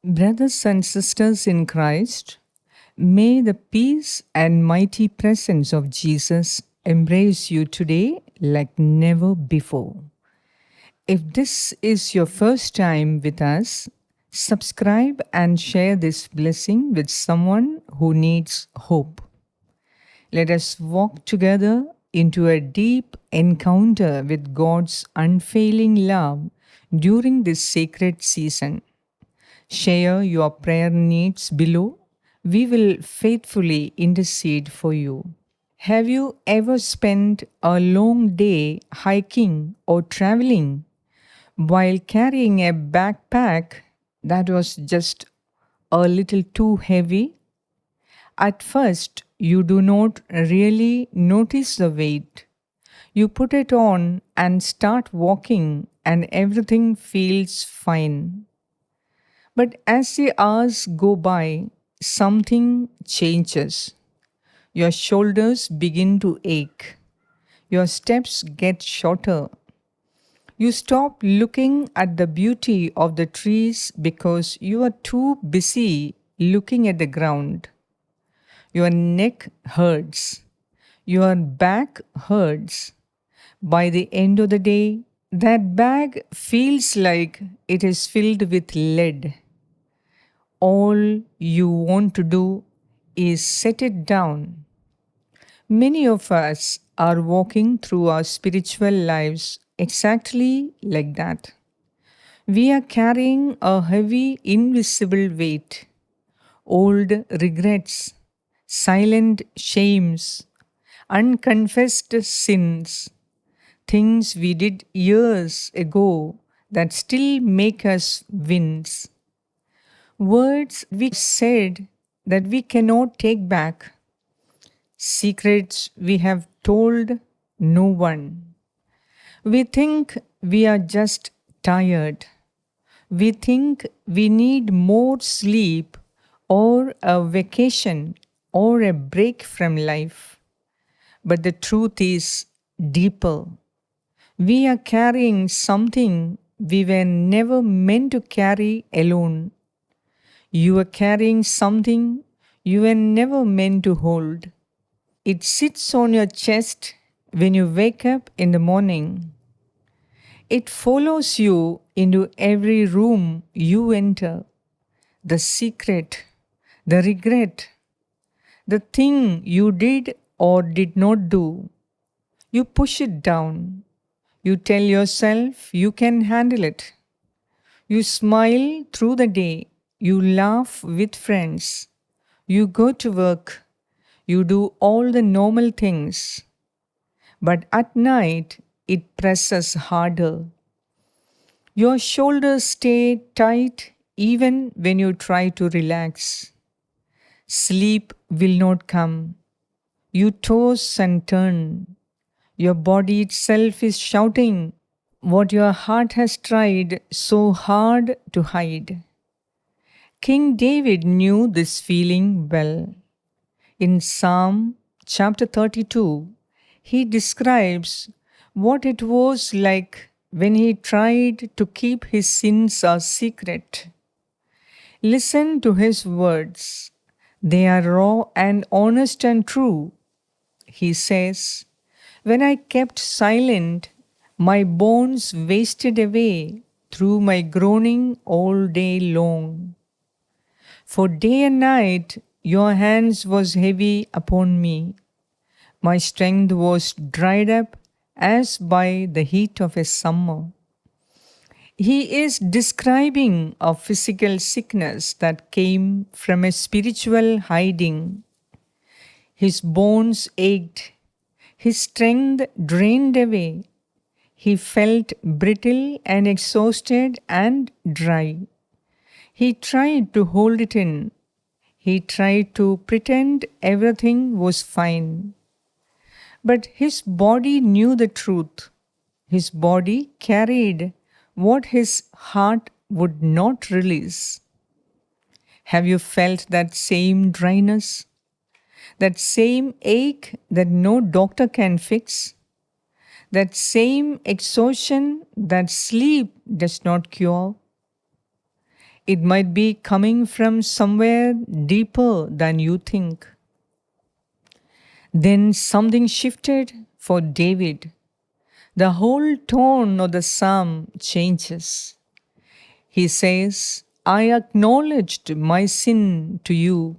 Brothers and sisters in Christ, may the peace and mighty presence of Jesus embrace you today like never before. If this is your first time with us, subscribe and share this blessing with someone who needs hope. Let us walk together into a deep encounter with God's unfailing love during this sacred season. Share your prayer needs below. We will faithfully intercede for you. Have you ever spent a long day hiking or traveling while carrying a backpack that was just a little too heavy? At first, you do not really notice the weight. You put it on and start walking, and everything feels fine. But as the hours go by, something changes. Your shoulders begin to ache. Your steps get shorter. You stop looking at the beauty of the trees because you are too busy looking at the ground. Your neck hurts. Your back hurts. By the end of the day, that bag feels like it is filled with lead. All you want to do is set it down. Many of us are walking through our spiritual lives exactly like that. We are carrying a heavy, invisible weight, old regrets, silent shames, unconfessed sins, things we did years ago that still make us wince. Words we said that we cannot take back, secrets we have told no one. We think we are just tired. We think we need more sleep or a vacation or a break from life. But the truth is deeper. We are carrying something we were never meant to carry alone. You are carrying something you were never meant to hold. It sits on your chest when you wake up in the morning. It follows you into every room you enter. The secret, the regret, the thing you did or did not do. You push it down. You tell yourself you can handle it. You smile through the day. You laugh with friends. You go to work. You do all the normal things. But at night, it presses harder. Your shoulders stay tight even when you try to relax. Sleep will not come. You toss and turn. Your body itself is shouting what your heart has tried so hard to hide. King David knew this feeling well. In Psalm chapter 32, he describes what it was like when he tried to keep his sins a secret. Listen to his words. They are raw and honest and true. He says, when I kept silent, my bones wasted away through my groaning all day long. For day and night your hands was heavy upon me. My strength was dried up as by the heat of a summer. He is describing a physical sickness that came from a spiritual hiding. His bones ached, his strength drained away. He felt brittle and exhausted and dry. He tried to hold it in. He tried to pretend everything was fine. But his body knew the truth. His body carried what his heart would not release. Have you felt that same dryness? That same ache that no doctor can fix? That same exhaustion that sleep does not cure? It might be coming from somewhere deeper than you think. Then something shifted for David. The whole tone of the psalm changes. He says, I acknowledged my sin to you.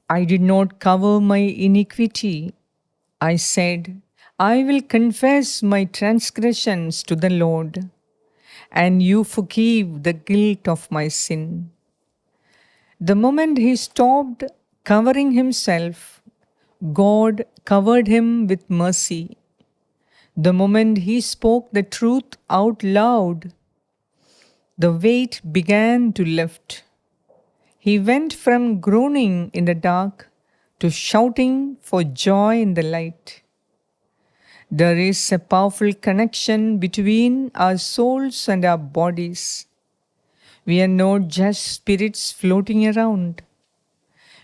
I did not cover my iniquity. I said, I will confess my transgressions to the Lord, and you forgive the guilt of my sin. The moment he stopped covering himself, God covered him with mercy. The moment he spoke the truth out loud, the weight began to lift. He went from groaning in the dark to shouting for joy in the light. There is a powerful connection between our souls and our bodies. We are not just spirits floating around.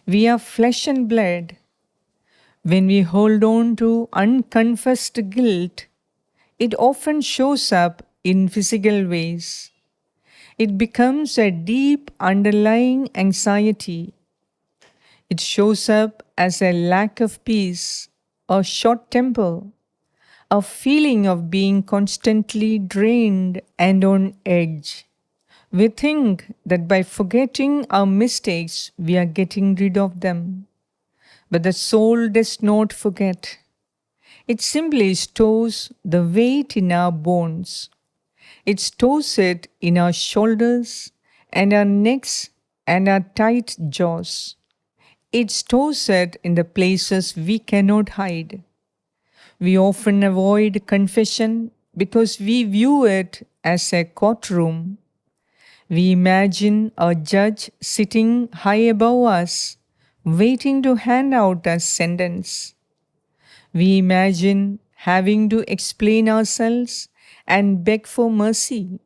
We are flesh and blood. When we hold on to unconfessed guilt, it often shows up in physical ways. It becomes a deep underlying anxiety. It shows up as a lack of peace, a short temper, a feeling of being constantly drained and on edge. We think that by forgetting our mistakes, we are getting rid of them. But the soul does not forget. It simply stores the weight in our bones. It stores it in our shoulders and our necks and our tight jaws. It stores it in the places we cannot hide. We often avoid confession because we view it as a courtroom. We imagine a judge sitting high above us, waiting to hand out a sentence. We imagine having to explain ourselves and beg for mercy.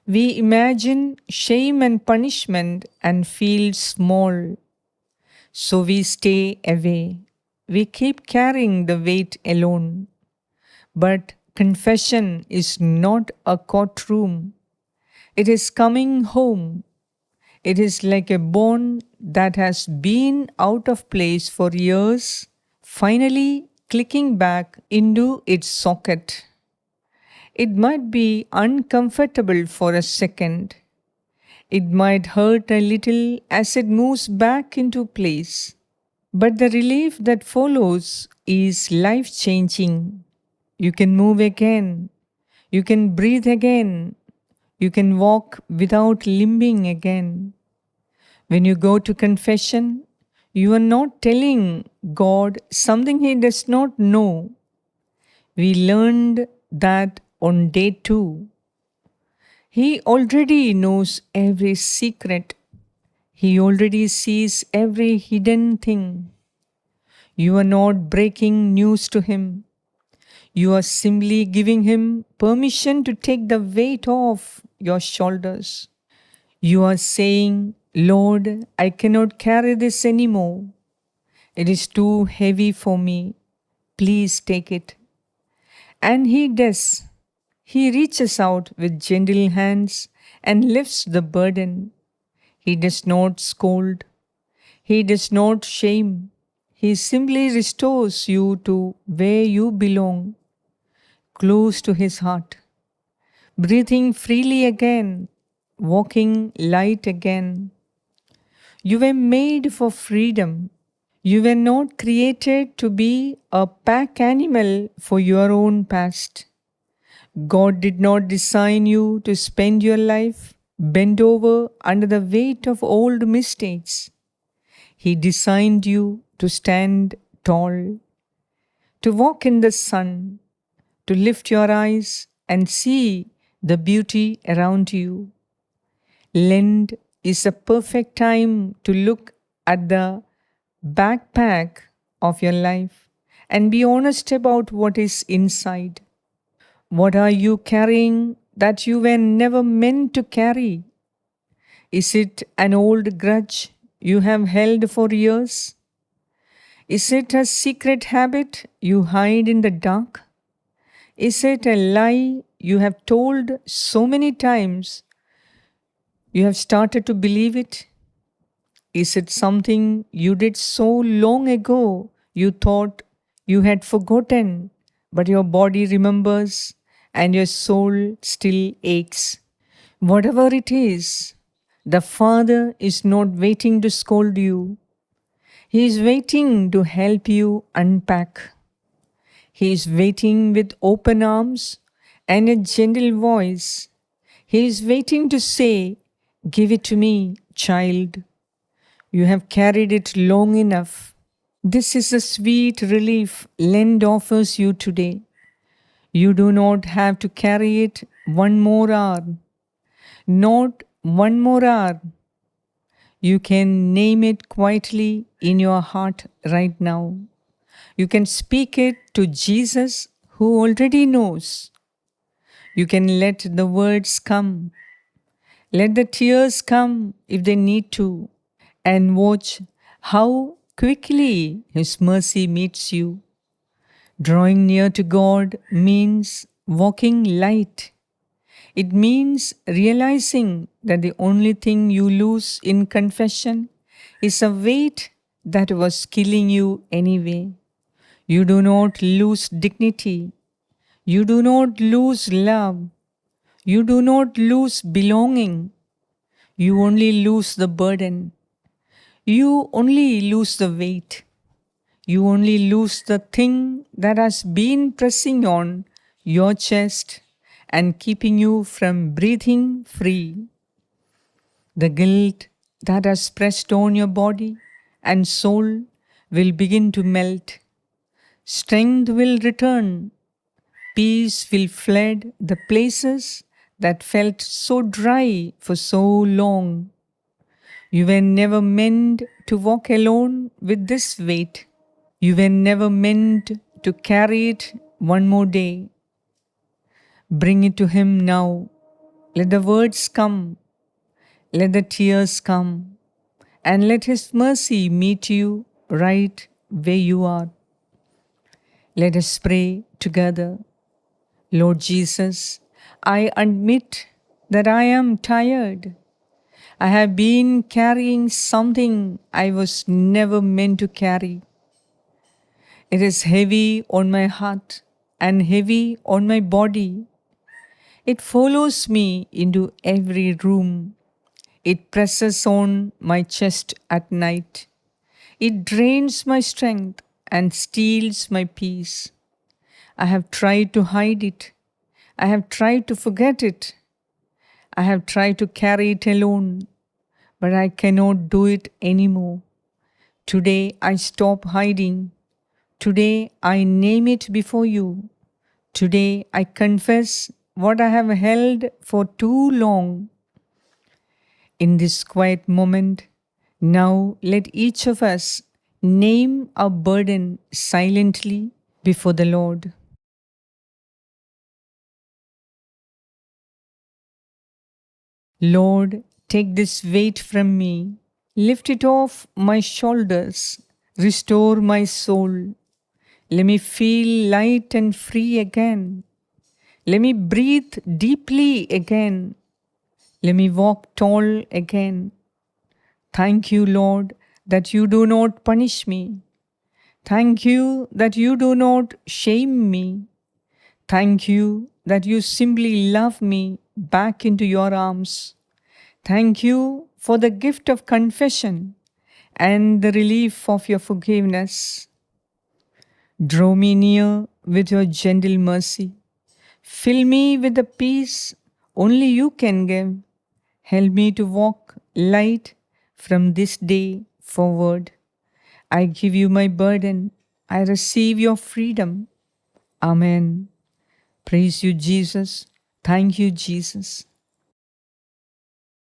We imagine shame and punishment and feel small. So we stay away. We keep carrying the weight alone. But confession is not a courtroom. It is coming home. It is like a bone that has been out of place for years, finally clicking back into its socket. It might be uncomfortable for a second. It might hurt a little as it moves back into place. But the relief that follows is life changing. You can move again. You can breathe again. You can walk without limping again. When you go to confession, you are not telling God something He does not know. We learned that on day 2. He already knows every secret. He already sees every hidden thing. You are not breaking news to Him. You are simply giving Him permission to take the weight off your shoulders. You are saying, Lord, I cannot carry this anymore. It is too heavy for me. Please take it. And He does. He reaches out with gentle hands and lifts the burden. He does not scold. He does not shame. He simply restores you to where you belong, close to His heart, breathing freely again, walking light again. You were made for freedom. You were not created to be a pack animal for your own past. God did not design you to spend your life bent over under the weight of old mistakes. He designed you to stand tall, to walk in the sun, to lift your eyes and see the beauty around you. Lent is a perfect time to look at the backpack of your life and be honest about what is inside. What are you carrying that you were never meant to carry? Is it an old grudge you have held for years? Is it a secret habit you hide in the dark? Is it a lie you have told so many times You have started to believe it? Is it something you did so long ago you thought you had forgotten, but your body remembers and your soul still aches? Whatever it is, the Father is not waiting to scold you. He is waiting to help you unpack. He is waiting with open arms and a gentle voice. He is waiting to say, "Give it to me, child. You have carried it long enough." This is a sweet relief Lent offers you today. You do not have to carry it one more hour. Not one more hour. You can name it quietly in your heart right now. You can speak it to Jesus who already knows. You can let the words come. Let the tears come if they need to, and watch how quickly His mercy meets you. Drawing near to God means walking light. It means realizing that the only thing you lose in confession is a weight that was killing you anyway. You do not lose dignity. You do not lose love. You do not lose belonging. You only lose the burden. You only lose the weight. You only lose the thing that has been pressing on your chest and keeping you from breathing free. The guilt that has pressed on your body and soul will begin to melt. Strength will return. Peace will flood the places that felt so dry for so long. You were never meant to walk alone with this weight. You were never meant to carry it one more day. Bring it to Him now. Let the words come. Let the tears come. And let His mercy meet you right where you are. Let us pray together. Lord Jesus, I admit that I am tired. I have been carrying something I was never meant to carry. It is heavy on my heart and heavy on my body. It follows me into every room. It presses on my chest at night. It drains my strength and steals my peace. I have tried to hide it. I have tried to forget it. I have tried to carry it alone, but I cannot do it anymore. Today I stop hiding. Today I name it before you. Today I confess what I have held for too long. In this quiet moment, now let each of us name our burden silently before the Lord. Lord, take this weight from me. Lift it off my shoulders. Restore my soul. Let me feel light and free again. Let me breathe deeply again. Let me walk tall again. Thank you, Lord, that you do not punish me. Thank you that you do not shame me. Thank you that you simply love me back into your arms. Thank you for the gift of confession and the relief of your forgiveness. Draw me near with your gentle mercy. Fill me with the peace only you can give. Help me to walk light from this day forward. I give you my burden. I receive your freedom. Amen. Praise you, Jesus. Thank you, Jesus.